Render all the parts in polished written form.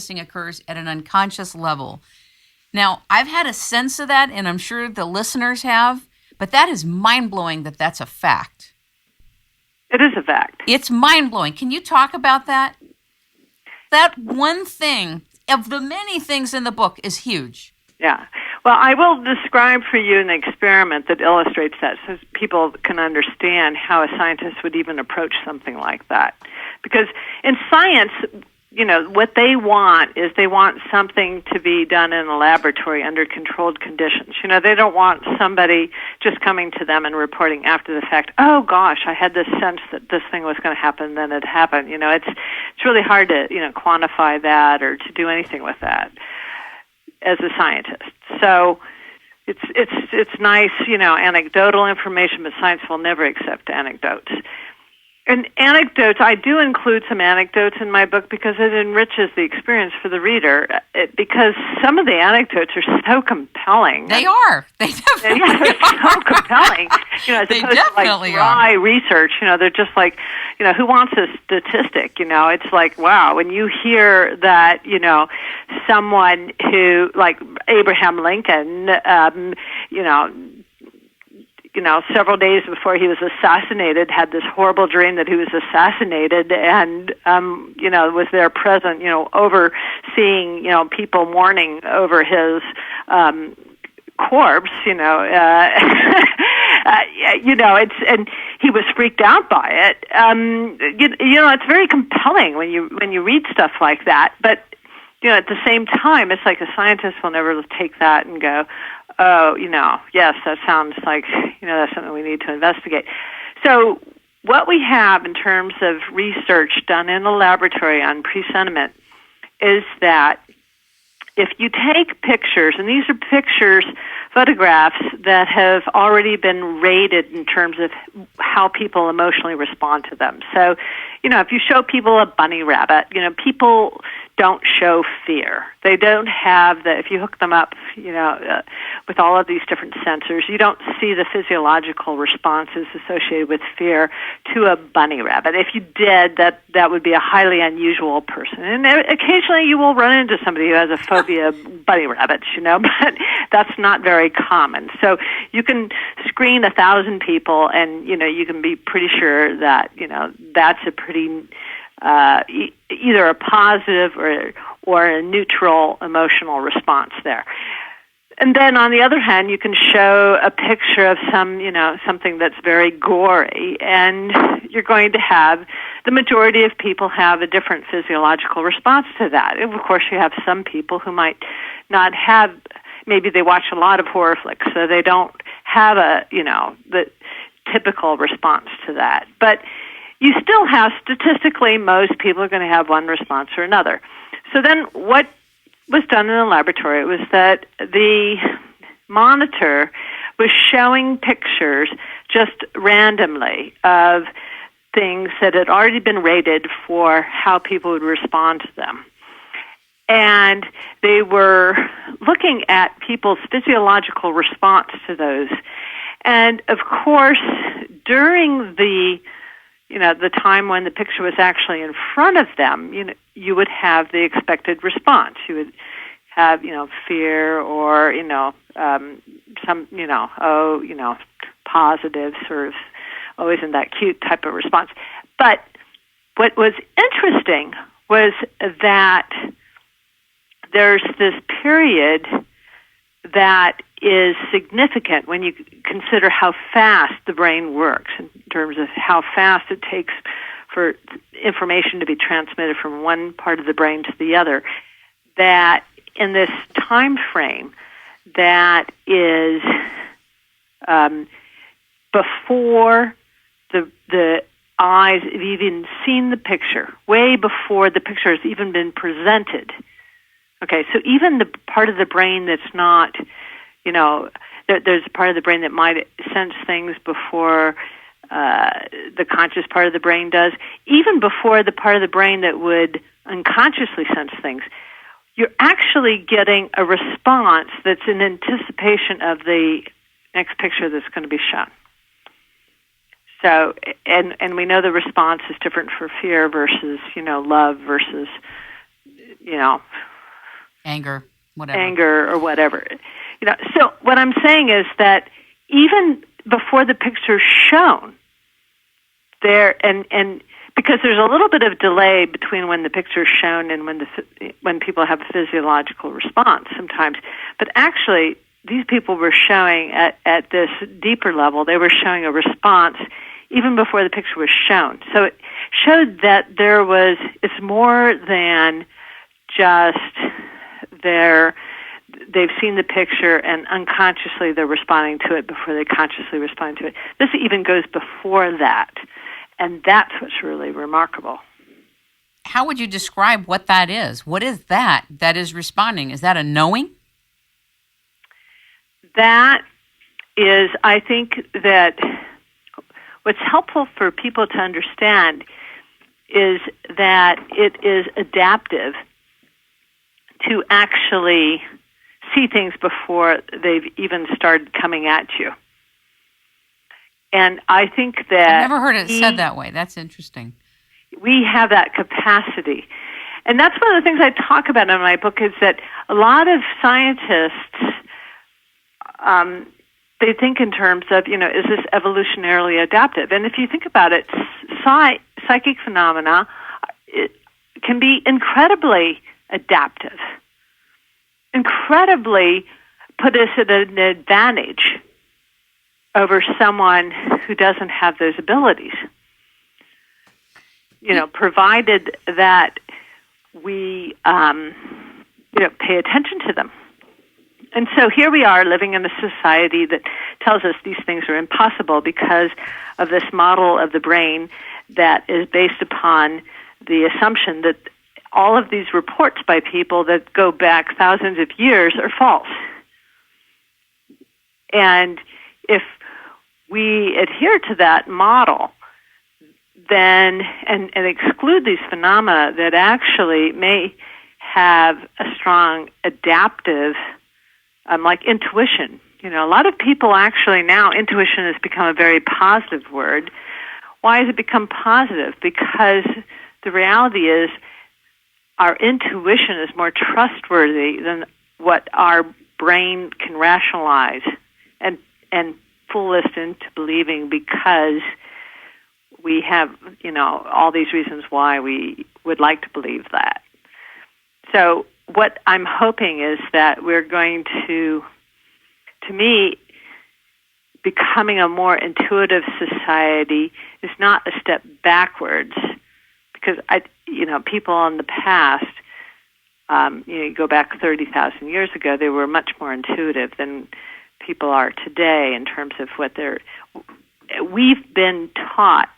processing occurs at an unconscious level. Now, I've had a sense of that, and I'm sure the listeners have, but that is mind-blowing that that's a fact. It is a fact. It's mind-blowing. Can you talk about that? That one thing, of the many things in the book, is huge. Yeah. Well, I will describe for you an experiment that illustrates that so people can understand how a scientist would even approach something like that. Because in science, you know, what they want is they want something to be done in a laboratory under controlled conditions. You know, they don't want somebody just coming to them and reporting after the fact, oh gosh, I had this sense that this thing was going to happen, then it happened. You know, it's really hard to, you know, quantify that or to do anything with that as a scientist. So it's nice, you know, anecdotal information, but science will never accept anecdotes. And anecdotes, I do include some anecdotes in my book because it enriches the experience for the reader, because some of the anecdotes are so compelling. They are. They definitely are. So compelling. You know, as they opposed definitely to like dry are. research, you know, they're just like, you know, who wants a statistic? You know, it's like, wow, when you hear that, you know, someone who, like Abraham Lincoln, you know, several days before he was assassinated, had this horrible dream that he was assassinated, and you know, was there present, you know, overseeing, you know, people mourning over his corpse, you know, you know, and he was freaked out by it. You know, it's very compelling when you read stuff like that, but you know, at the same time, it's like a scientist will never take that and go, oh, you know, yes, that sounds like, you know, that's something we need to investigate. So what we have in terms of research done in a laboratory on presentiment is that if you take pictures, and these are pictures, photographs that have already been rated in terms of how people emotionally respond to them. So, you know, if you show people a bunny rabbit, you know, people don't show fear. They don't have if you hook them up, you know, with all of these different sensors, you don't see the physiological responses associated with fear to a bunny rabbit. If you did, that would be a highly unusual person. And occasionally you will run into somebody who has a phobia of bunny rabbits, you know, but that's not very common. So you can screen 1,000 people and, you know, you can be pretty sure that, you know, that's a pretty either a positive or a neutral emotional response there. And then on the other hand, you can show a picture of something that's very gory, and you're going to have the majority of people have a different physiological response to that. And of course, you have some people who might not have, maybe they watch a lot of horror flicks, so they don't have the typical response to that. But you still have, statistically, most people are going to have one response or another. So then what was done in the laboratory was that the monitor was showing pictures just randomly of things that had already been rated for how people would respond to them. And they were looking at people's physiological response to those. And of course, during the time when the picture was actually in front of them, you would have the expected response. You would have, fear or, some, positive sort of, oh, isn't that cute type of response. But what was interesting was that there's this period that is significant when you consider how fast the brain works in terms of how fast it takes for information to be transmitted from one part of the brain to the other, that in this time frame that is before the eyes have even seen the picture, way before the picture has even been presented. Okay, so even the part of the brain that's not, there's a part of the brain that might sense things before the conscious part of the brain does, even before the part of the brain that would unconsciously sense things, you're actually getting a response that's in anticipation of the next picture that's going to be shown. So, and we know the response is different for fear versus, love versus, anger, whatever. Anger or whatever. So what I'm saying is that even before the picture's shown, there and because there's a little bit of delay between when the picture's shown and when people have a physiological response sometimes, but actually these people were showing at this deeper level, they were showing a response even before the picture was shown. So it showed that it's more than just they've seen the picture and unconsciously they're responding to it before they consciously respond to it. This even goes before that, and that's what's really remarkable. How would you describe what that is? What is that is responding? Is that a knowing? That is, I think that what's helpful for people to understand is that it is adaptive to actually see things before they've even started coming at you. And I think that I've never heard it said that way. That's interesting. We have that capacity. And that's one of the things I talk about in my book is that a lot of scientists, they think in terms of, is this evolutionarily adaptive? And if you think about it, psychic phenomena can be incredibly adaptive, incredibly put us at an advantage over someone who doesn't have those abilities. Provided that we, pay attention to them. And so here we are living in a society that tells us these things are impossible because of this model of the brain that is based upon the assumption that all of these reports by people that go back thousands of years are false. And if we adhere to that model, then and exclude these phenomena that actually may have a strong adaptive, like intuition. A lot of people actually now, intuition has become a very positive word. Why has it become positive? Because the reality is our intuition is more trustworthy than what our brain can rationalize and fool us into believing, because we have, all these reasons why we would like to believe that. So what I'm hoping is that we're going to me, becoming a more intuitive society is not a step backwards, because people in the past, you go back 30,000 years ago, they were much more intuitive than people are today in terms of what we've been taught.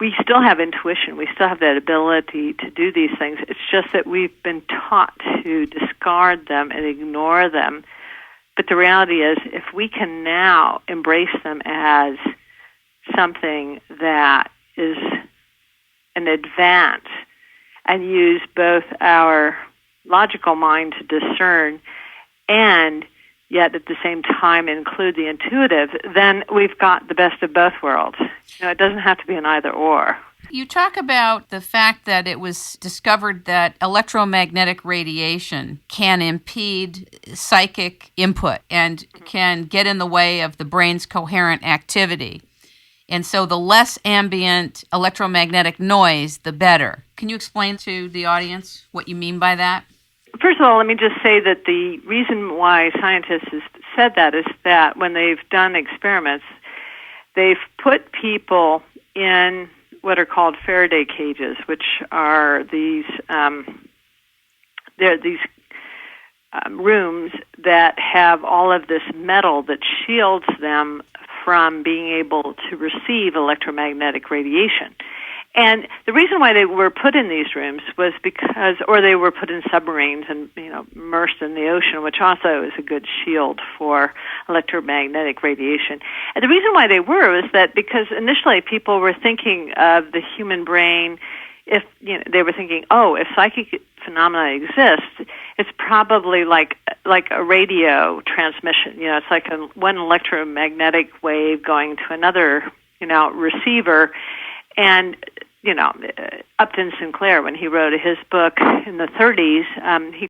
We still have intuition. We still have that ability to do these things. It's just that we've been taught to discard them and ignore them. But the reality is, if we can now embrace them as something that is an advance and use both our logical mind to discern and yet at the same time include the intuitive, then we've got the best of both worlds. It doesn't have to be an either or. You talk about the fact that it was discovered that electromagnetic radiation can impede psychic input and can get in the way of the brain's coherent activity. And so the less ambient electromagnetic noise, the better. Can you explain to the audience what you mean by that? First of all, let me just say that the reason why scientists have said that is that when they've done experiments, they've put people in what are called Faraday cages, which are these rooms that have all of this metal that shields them from being able to receive electromagnetic radiation. And the reason why they were put in these rooms was or they were put in submarines and, immersed in the ocean, which also is a good shield for electromagnetic radiation. And the reason why they was that because initially people were thinking of the human brain, they were thinking, if psychic phenomena exist, it's probably like a radio transmission. It's like one electromagnetic wave going to another, receiver. And, Upton Sinclair, when he wrote his book in the 30s, he